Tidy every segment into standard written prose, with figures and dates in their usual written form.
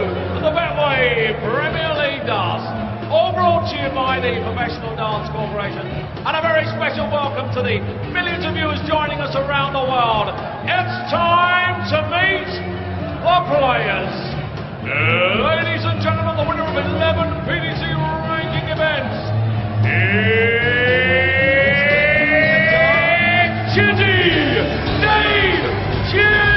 the Betway Premier League Darts, all brought to you by the Professional Darts Corporation, and a very special welcome to the millions of viewers joining us around the world. It's time to meet the players. Ladies and gentlemen, the winner of 11 PDC ranking events is Chizzy, Dave Chisnall.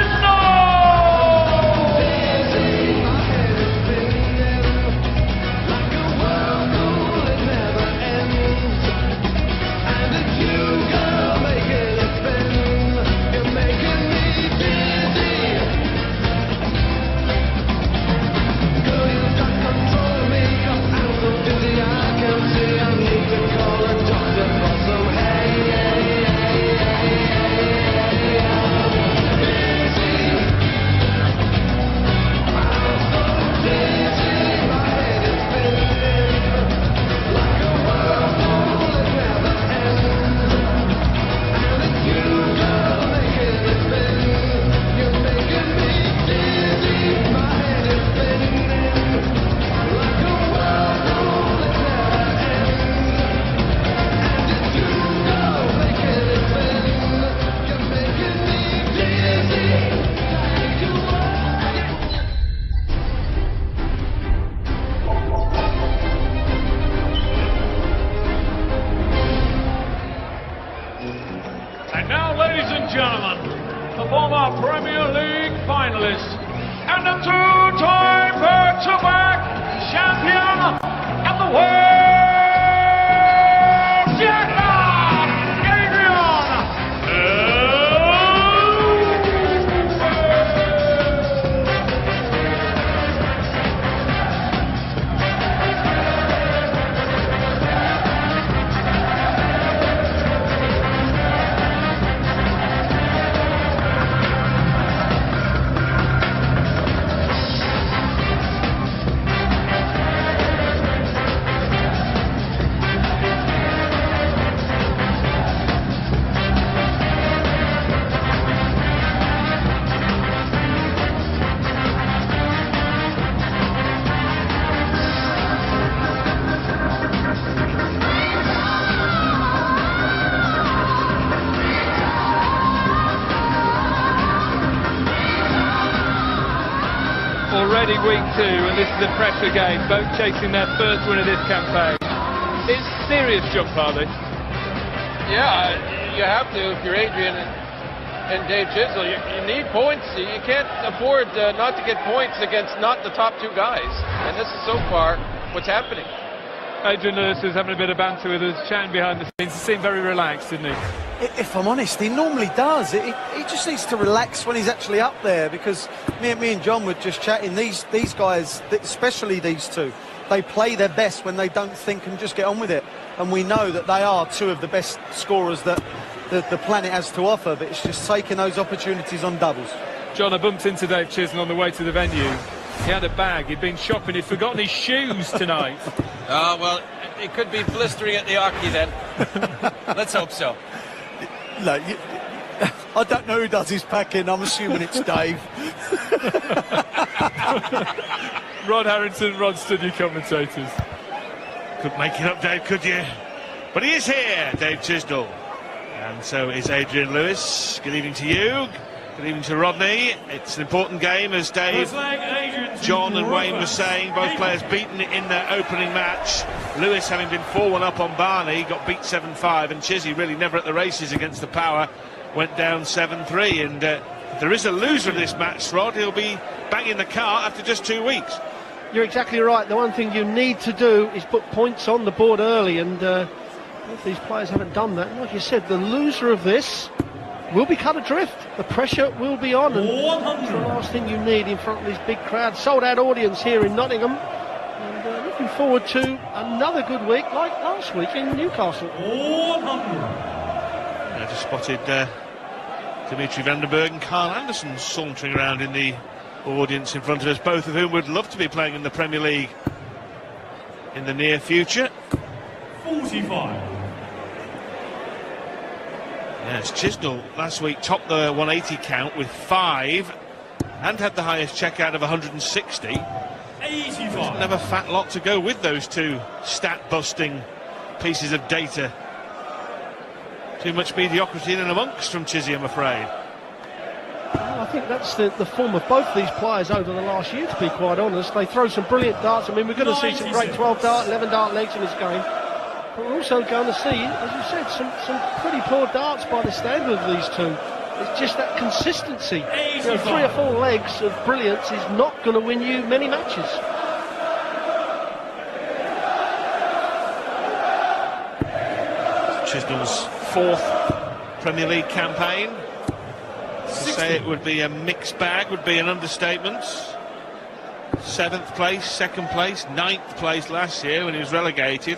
And now, ladies and gentlemen, the former Premier League finalist and the two-time back-to-back champion of the world, Jackpot, Adrian Already week 2, and this is a pressure game, both chasing their first win of this campaign. It's serious jump, are they? Yeah, you have to if you're Adrian and Dave Chisnall. You need points. You can't afford not to get points against not the top two guys. And this is so far what's happening. Adrian Lewis is having a bit of banter with us, chatting behind the scenes. He seemed very relaxed, didn't he? If I'm honest, he normally does. He just needs to relax when he's actually up there, because me and John were just chatting. These guys, especially these two, they play their best when they don't think and just get on with it. And we know that they are two of the best scorers that the planet has to offer, but it's just taking those opportunities on doubles. John, I bumped into Dave Chisnall on the way to the venue. He had a bag, he'd been shopping, he'd forgotten his shoes tonight. Well, it could be blistering at the hockey then. Let's hope so. Look, I don't know who does his packing. I'm assuming it's Dave. Rod Harrington, Rod Studio commentators. Couldn't make it up, Dave, could you? But he is here, Dave Chisnall. And so is Adrian Lewis. Good evening to you. Good evening to Rodney. It's an important game, as Dave, John and Wayne were saying. Both players beaten in their opening match. Lewis, having been 4-1 up on Barney, got beat 7-5, and Chizzy, really never at the races against the power, went down 7-3. And if there is a loser in this match, Rod, he'll be banging the cart after just 2 weeks. You're exactly right. The one thing you need to do is put points on the board early, and both these players haven't done that. And like you said, the loser of this will be cut adrift. The pressure will be on, and it's the last thing you need in front of this big crowd. Sold out audience here in Nottingham, and looking forward to another good week like last week in Newcastle. I just spotted Dimitri Vandenberg and Carl Anderson sauntering around in the audience in front of us, both of whom would love to be playing in the Premier League in the near future. 45. Yes, Chisnall last week topped the 180 count with 5 and had the highest checkout of 160. Doesn't have a fat lot to go with those two stat-busting pieces of data. Too much mediocrity in and amongst from Chizzy, I'm afraid. Well, I think that's the form of both these players over the last year, to be quite honest. They throw some brilliant darts. I mean, we're going to see some great 12 dart, 11 dart legs in this game. But we're also going to see, as you said, some pretty poor darts by the standard of these two. It's just that consistency. You know, 3 or 4 legs of brilliance is not going to win you many matches. Chisnall's 4th Premier League campaign. To say it would be a mixed bag would be an understatement. 7th place, 2nd place, 9th place last year when he was relegated.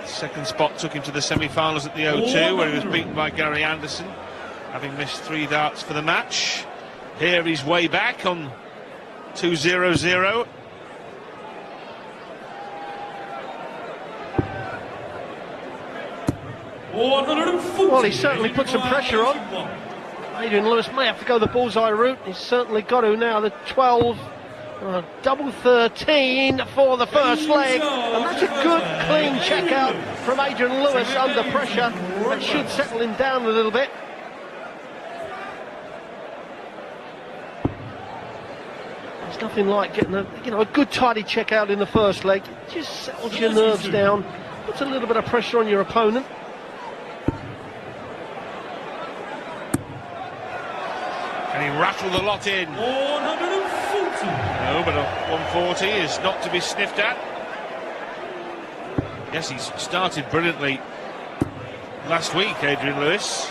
2nd spot took him to the semi-finals at the O2 where he was beaten by Gary Anderson, having missed 3 darts for the match. Here he's way back on 2-0-0. Well, he certainly put some pressure on. Adrian Lewis may have to go the bullseye route. He's certainly got to now. The 12, double 13 for the first leg. And that's a good, clean check out from Adrian Lewis under pressure. That should settle him down a little bit. There's nothing like getting a good tidy check out in the first leg. It just settles your nerves down, puts a little bit of pressure on your opponent. And he rattled the lot in. 140. No, but a 140 is not to be sniffed at. Yes, he's started brilliantly last week, Adrian Lewis.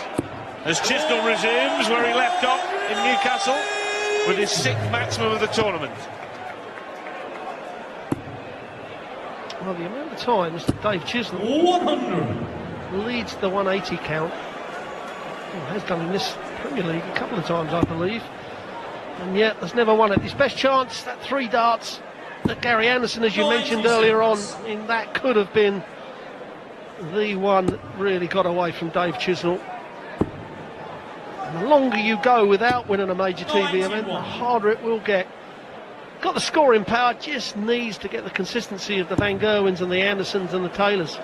As Chisnall resumes where he left off in Newcastle with his 6th maximum of the tournament. Well, the amount of times that Dave Chisnall 100 leads the 180 count, has done in this Premier League a couple of times, I believe, and yet there's never won it. His best chance, that 3 darts that Gary Anderson, as you mentioned earlier on, in that could have been the one that really got away from Dave Chisnall. And the longer you go without winning a major TV event, the harder it will get. Got the scoring power, just needs to get the consistency of the Van Gerwens and the Andersons and the Taylors.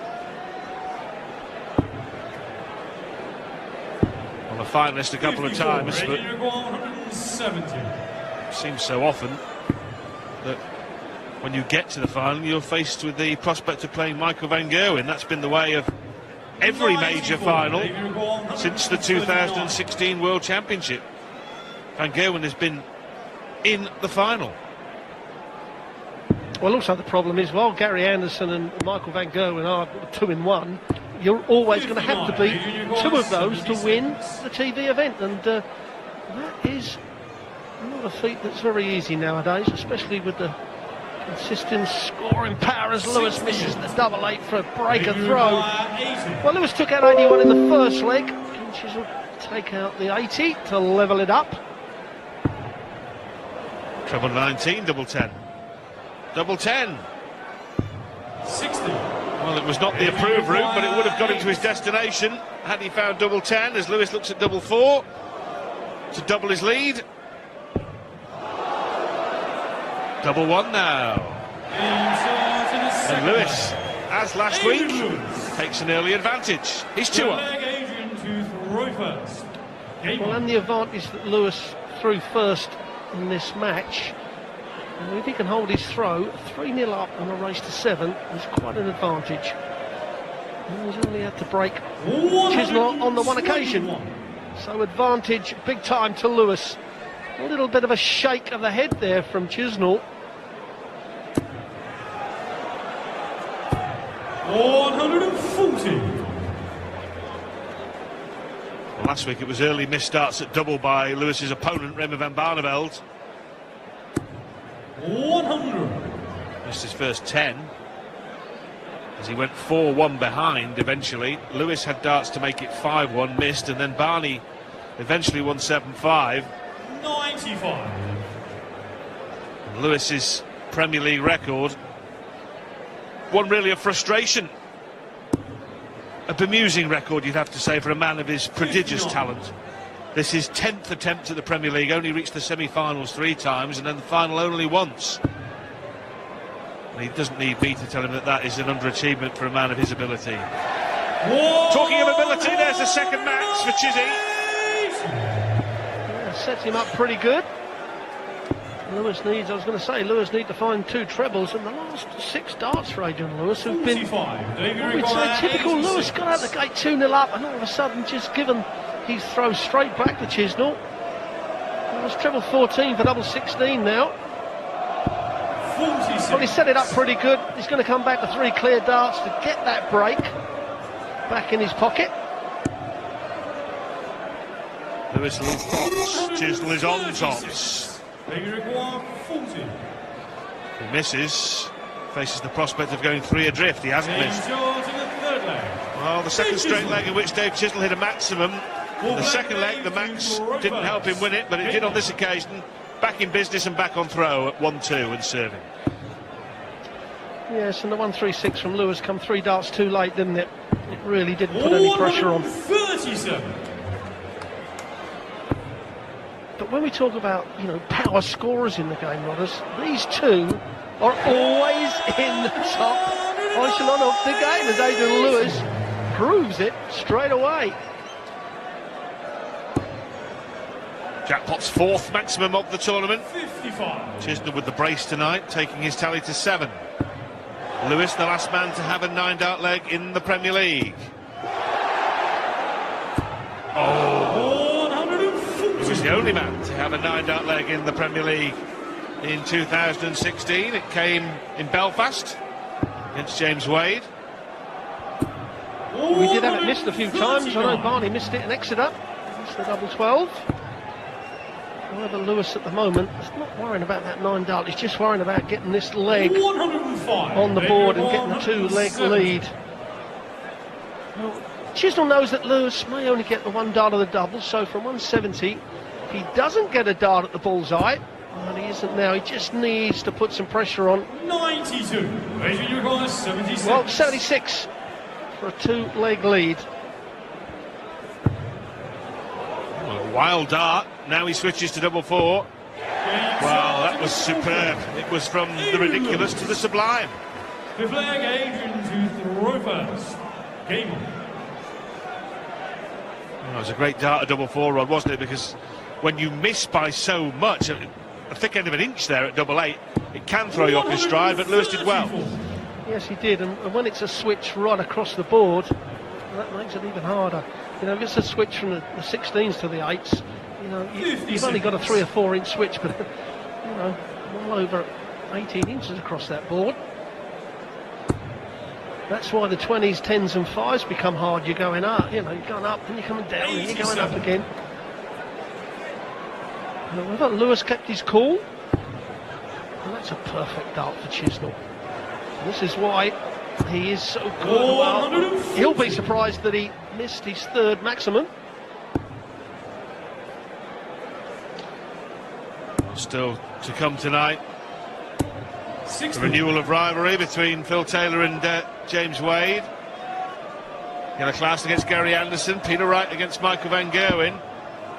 A finalist a couple of times, but seems so often that when you get to the final you're faced with the prospect of playing Michael Van Gerwen. That's been the way of every major final since the 2016 World Championship. Van Gerwen has been in the final. Well, also the problem is, while Gary Anderson and Michael Van Gerwen are 2-in-1, you're always going to have to beat 2 of those to win the TV event, and that is not a feat that's very easy nowadays, especially with the consistent scoring power as Lewis misses the double 8 for a breaker throw. Well, Lewis took out 81 in the first leg. Can Chisnall take out the 80 to level it up? Treble 19, double 10. Double 10. 60. Well, it was not the approved route, but it would have got him to his destination had he found double 10, as Lewis looks at double 4 to double his lead. Double 1 now. And Lewis, as last week, takes an early advantage. He's 2-up. Well, and the advantage that Lewis threw first in this match, and if he can hold his throw, 3-0 up on a race to 7 is quite an advantage. And he's only had to break Chisnall on the one occasion. So advantage big time to Lewis. A little bit of a shake of the head there from Chisnall. 140. Well, last week it was early missed starts at double by Lewis's opponent, Remy van Barneveld. 100. Missed his first 10 as he went 4-1 behind eventually. Lewis had darts to make it 5-1, missed, and then Barney eventually won 7-5. 95. Lewis's Premier League record, one really of frustration. A bemusing record, you'd have to say, for a man of his prodigious talent. This is 10th attempt at the Premier League, only reached the semi-finals 3 times and then the final only once. And he doesn't need me to tell him that that is an underachievement for a man of his ability. Talking of ability, there's the second max for Chizzy. Yeah, sets him up pretty good. Lewis needs, I was going to say, Lewis need to find 2 trebles, and the last 6 darts for Adrian Lewis have been, we'd say, typical Lewis. Got out the gate 2-0 up, and all of a sudden just given his throw straight back to Chisnall. It was treble 14 for double 16 now. Well, he set it up pretty good. He's going to come back to 3 clear darts to get that break back in his pocket. Lewis Chisnall is on tops. He misses, faces the prospect of going 3 adrift. He hasn't missed. Well, the second straight leg in which Dave Chisnall hit a maximum. The second leg, the max didn't help him win it, but it did on this occasion. Back in business and back on throw at 1-2 and serving. Yes, and the 1-3-6 from Lewis come 3 darts too late, didn't it? It really didn't put any pressure on. 37. But when we talk about, you know, power scorers in the game, Rodders, these 2 are always in the top echelon of the game, as Adrian Lewis proves it straight away. Jackpot's 4th maximum of the tournament. 55. Chisnall with the brace tonight, taking his tally to 7. Lewis, the last man to have a 9-dart leg in the Premier League. He was the only man to have a 9-dart leg in the Premier League in 2016. It came in Belfast against James Wade. We did have it missed a few times. I know Barney missed it in Exeter. It's the double 12. However, Lewis at the moment is not worrying about that 9-dart. He's just worrying about getting this leg on the board and getting the 2-leg lead. Well, Chisnall knows that Lewis may only get the 1 dart of the double, so from 170, if he doesn't get a dart at the bullseye, and he isn't now, he just needs to put some pressure on. 92. Well, 76 for a 2-leg lead. Well, a wild dart. Now he switches to double 4. Well, that was superb. It was from the ridiculous to the sublime. The flag, Adrian to throw first. Game on. Well, it was a great dart, a double 4 rod, wasn't it? Because when you miss by so much, a thick end of an inch there at double 8, it can throw you off your stride, but Lewis did well. Yes, he did, and when it's a switch right across the board, that makes it even harder. You know, if it's a switch from the 16s to the 8s, you know, you've only got a 3 or 4 inch switch, but, you know, well over 18 inches across that board. That's why the 20s, 10s and 5s become hard. You're going up, you know, you're going up and you're coming down and you're going up again. However, Lewis kept his cool. And that's a perfect dart for Chisnall. This is why he is so good. Well, he'll be surprised that he missed his 3rd maximum. Still to come tonight. The renewal of rivalry between Phil Taylor and James Wade. Yellow Class against Gary Anderson. Peter Wright against Michael Van Gerwen.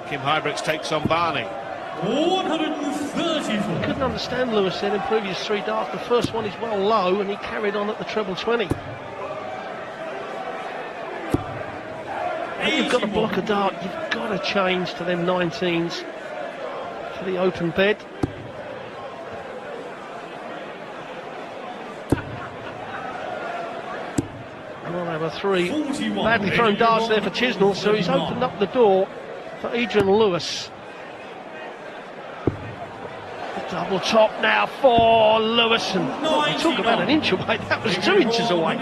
Kim Huybrechts takes on Barney. 134. Couldn't understand Lewis then in previous 3 darts. The first one is well low and he carried on at the treble 20. When you've got to block a dart, you've got to change to them 19s for the open bed. Well, there were 3 badly thrown darts there for Chisnall, so he's opened up the door for Adrian Lewis. The double top now for Lewis, and we talk about an inch away, that was 2 inches away.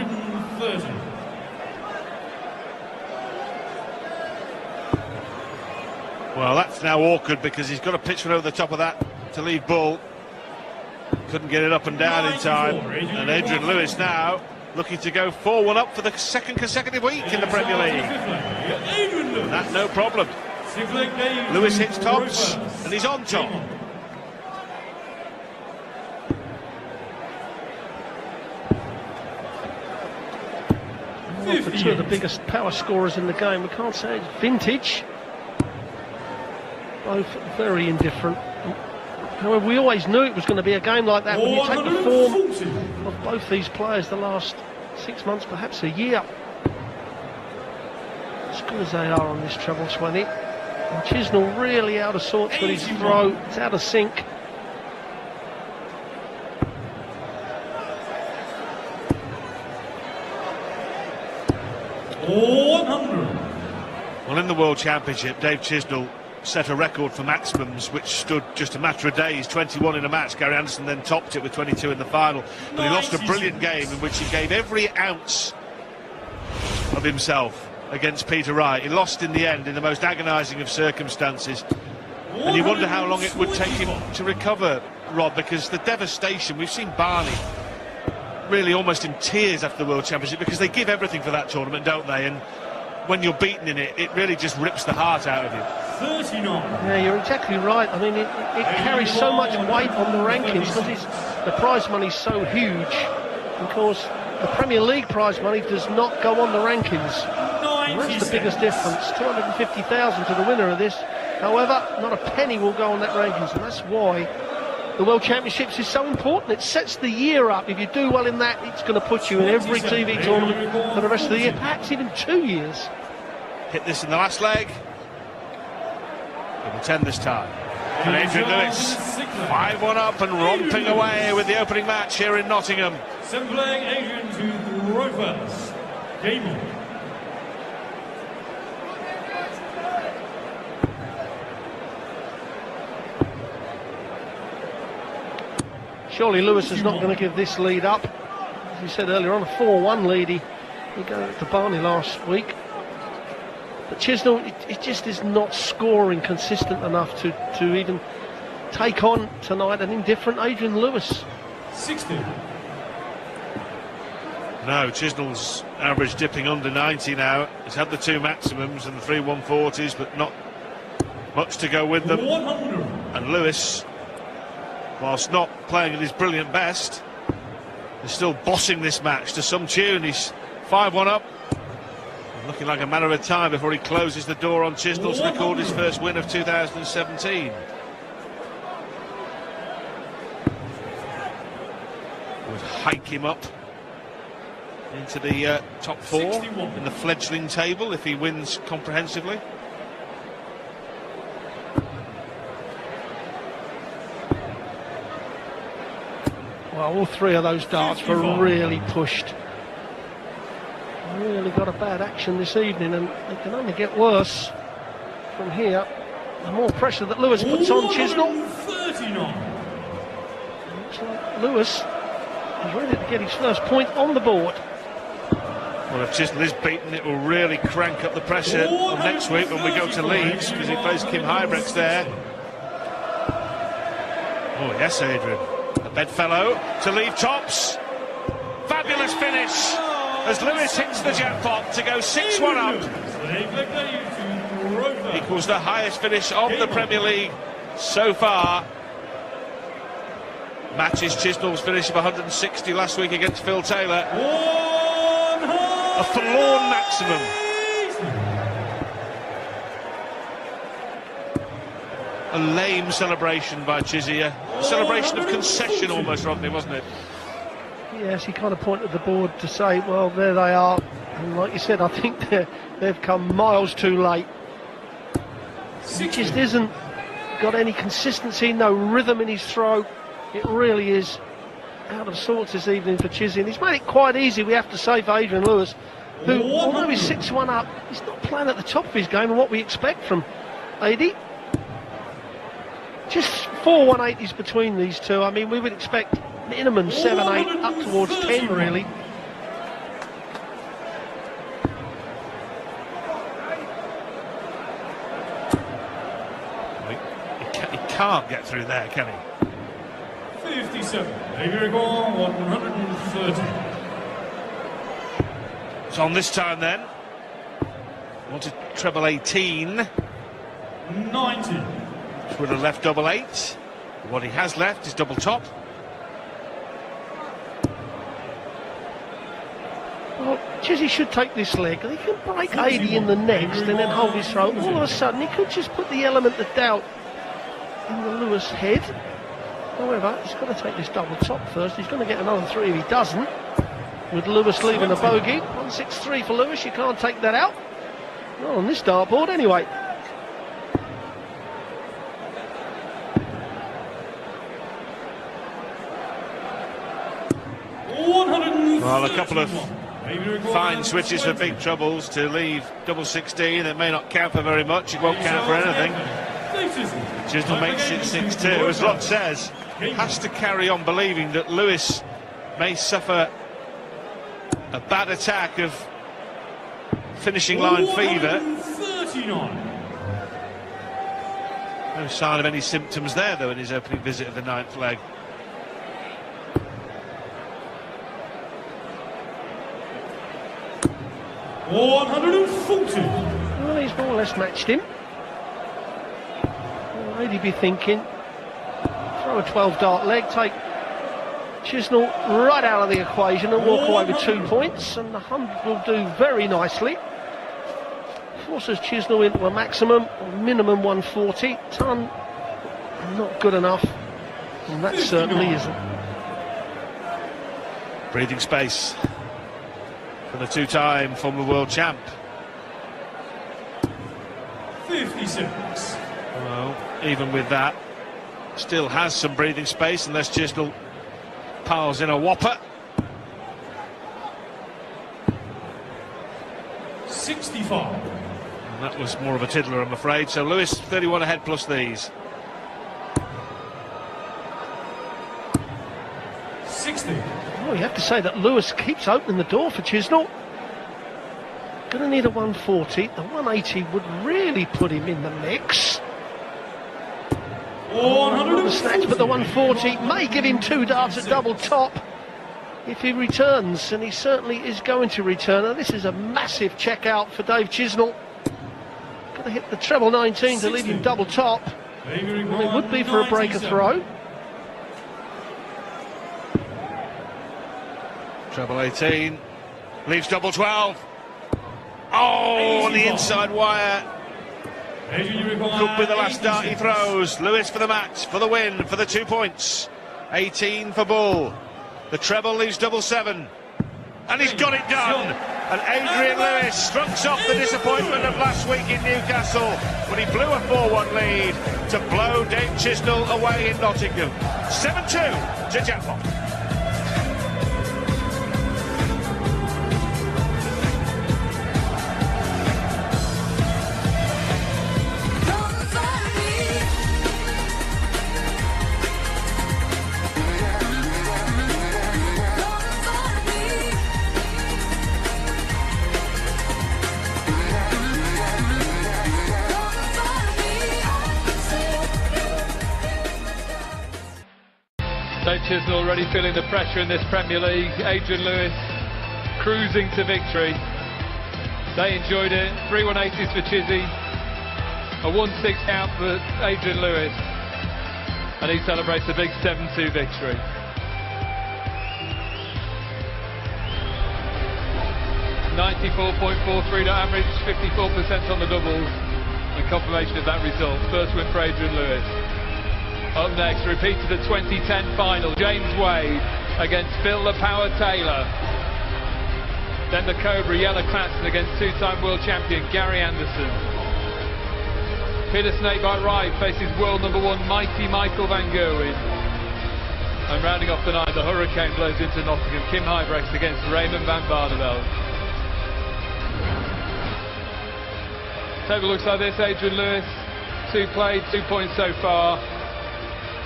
Well, that's now awkward because he's got to pitch one over the top of that to leave ball. Couldn't get it up and down in time. And Adrian Lewis now looking to go 4-1 up for the 2nd consecutive week in the Premier League. That's no problem. Lewis hits tops and he's on top. For 2 of the biggest power scorers in the game, we can't say it's vintage. Both very indifferent. However, we always knew it was going to be a game like that when you take the form of both these players the last 6 months, perhaps a year. As good as they are on this treble 20. And Chisnall really out of sorts with his throw. It's out of sync. Well, in the World Championship, Dave Chisnall set a record for maximums, which stood just a matter of days, 21 in a match. Gary Anderson then topped it with 22 in the final. But he lost a brilliant game in which he gave every ounce of himself against Peter Wright. He lost in the end in the most agonising of circumstances. And you wonder how long it would take him to recover, Rod, because the devastation, we've seen Barney really almost in tears after the World Championship, because they give everything for that tournament, don't they? And when you're beaten in it, it really just rips the heart out of you. 39. Yeah, you're exactly right. I mean, it carries so much weight on the rankings because the prize money's so huge. Of course, the Premier League prize money does not go on the rankings. And that's the biggest difference. 250,000 to the winner of this. However, not a penny will go on that rankings, and that's why the World Championships is so important. It sets the year up. If you do well in that, it's going to put you in every TV tournament for the rest of the year, perhaps even 2 years. Hit this in the last leg. Double 10 this time. And Adrian Lewis, 5-1 up and romping away with the opening match here in Nottingham. Assembling Adrian to Rovers. Game. Surely Lewis is not going to give this lead up. As you said earlier on, a 4-1 lead. He got to Barney last week. But Chisnall, it just is not scoring consistent enough to even take on tonight an indifferent Adrian Lewis. 60. No, Chisnall's average dipping under 90 now. He's had the 2 maximums and the 3 140s, but not much to go with them. 100. And Lewis, whilst not playing at his brilliant best, is still bossing this match to some tune. He's 5-1 up. Looking like a matter of time before he closes the door on Chisnall to record his first win of 2017. Would hike him up into the top 4 in the fledgling table if he wins comprehensively. Well, all 3 of those darts were really pushed. Really got a bad action this evening, and it can only get worse from here. The more pressure that Lewis puts on Chisnall. Looks like Lewis is ready to get his first point on the board. Well, if Chisnall is beaten, it will really crank up the pressure on next week when we go to Leeds, because he plays Kim Hybrex there. Oh yes, Adrian, a bedfellow to leave tops. Fabulous finish as Lewis hits the jackpot to go 6-1 up. Equals the highest finish of the Premier League so far. Matches Chisnall's finish of 160 last week against Phil Taylor. A forlorn maximum. A lame celebration by Chizzy. A celebration of concession almost, Rodney, wasn't it? Yes, he kind of pointed the board to say, well, there they are. And like you said, I think they've come miles too late. He just isn't got any consistency, no rhythm in his throw. It really is out of sorts this evening for Chizzy. And he's made it quite easy, we have to say, for Adrian Lewis, who, although he's 6-1 up, he's not playing at the top of his game and what we expect from AD. Just 4-180s between these two. I mean, we would expect minimum 7-8, up towards 10 really. He can't get through there, can he? 57. Here 130. It's on this time then. Wanted treble 18. 90. Which would have left double 8. What he has left is double top. Well, Chizzy should take this leg. He can break 80 in the next and then hold his throw. All of a sudden, he could just put the element of doubt in the Lewis head. However, he's got to take this double top first. He's going to get another 3 if he doesn't. With Lewis leaving a bogey. 163 for Lewis, you can't take that out. Not on this dartboard anyway. Well, a couple of fine switches for big troubles to leave double 16. It may not count for very much. It won't count for anything. Chisnall makes it 6-2. As Rod says, has to carry on believing that Lewis may suffer a bad attack of finishing line fever. No sign of any symptoms there, though, in his opening visit of the 9th leg. Well, he's more or less matched him. Well, he'd be thinking, throw a 12 dart leg, take Chisnall right out of the equation and walk away with 2 points, and the 100 will do very nicely. Forces Chisnall into a maximum or minimum 140. Ton, not good enough, and that certainly isn't. Breathing space for the two-time former world champ. 56. Well, even with that, still has some breathing space unless Chisnall piles in a whopper. 65. And that was more of a tiddler, I'm afraid. So Lewis 31 ahead plus these. 60. Well, you have to say that Lewis keeps opening the door for Chisnall. Going to need a 140. The 180 would really put him in the mix. The snatch, but the 140 may give him 2 darts at double top if he returns, and he certainly is going to return. And this is a massive check out for Dave Chisnall. Going to hit the treble 19 to leave him double top. Well, it would be for a breaker throw. Treble 18 leaves double 12. Oh, on the inside wire. Could be the last dart he throws. Lewis for the match, for the win, for the 2 points. 18 for Bull. The treble leaves double 7. And he's got it done. And Adrian Lewis strokes off the disappointment of last week in Newcastle when he blew a 4-1 lead to blow Dave Chisnall away in Nottingham. 7-2 to Jackpot. Dave Chisnall already feeling the pressure in this Premier League. Adrian Lewis cruising to victory. They enjoyed it. 3 180s for Chizzy. A 1-6 count for Adrian Lewis. And he celebrates a big 7-2 victory. .4443 to average, 54% on the doubles. And confirmation of that result. First win for Adrian Lewis. Up next, repeat of the 2010 final, James Wade against Phil the Power Taylor. Then the Cobra Yellow Classen against two-time world champion Gary Anderson. Peter Snakebite Wright faces world number 1 mighty Michael van Gerwen. And rounding off the night, the Hurricane blows into Nottingham, Kim Huybrechts against Raymond van Barneveld. Table looks like this: Adrian Lewis, 2 played, 2 points so far.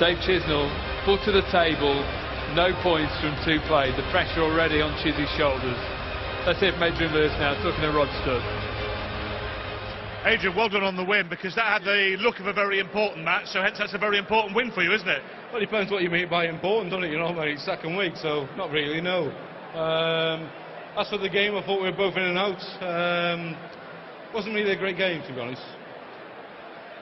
Dave Chisnall, foot to the table, no points from 2 played. The pressure already on Chizzy's shoulders. Let's hear from Adrian Lewis now, talking to Rod Stud. Adrian, well done on the win, because that had the look of a very important match, so hence that's a very important win for you, isn't it? Well, it depends what you mean by important, doesn't it? You know, it's second week, so not really, no. As for the game, I thought we were both in and out. Wasn't really a great game, to be honest.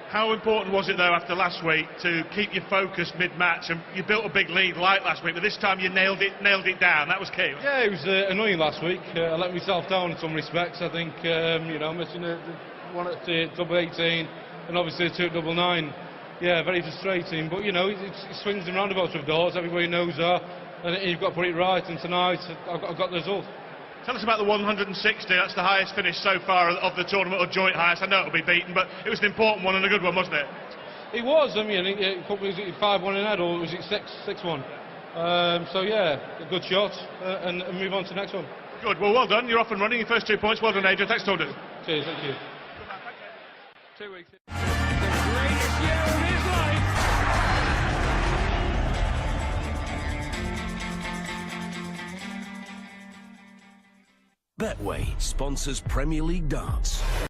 How important was it, though, after last week, to keep your focus mid-match? And you built a big lead like last week, but this time you nailed it down. That was key. Yeah, it was annoying last week. I let myself down in some respects. I think, you know, missing the one at double 18 and obviously the 2 at double 9. yeah, very frustrating. But you know, it swings and roundabouts with darts. Everybody knows that, and you've got to put it right. And tonight, I've got the result. Tell us about the 160. That's the highest finish so far of the tournament, or joint highest. I know it'll be beaten, but it was an important one and a good one, wasn't it? It was. I mean, was it 5-1 in head, or was it 6-1? So yeah, a good shot, and move on to the next one. Good. Well done. You're off and running. Your first 2 points. Well done, Adrian. Thanks, Talden. Cheers. Thank you. 2 weeks. The greatest year of his life. Betway sponsors Premier League Darts.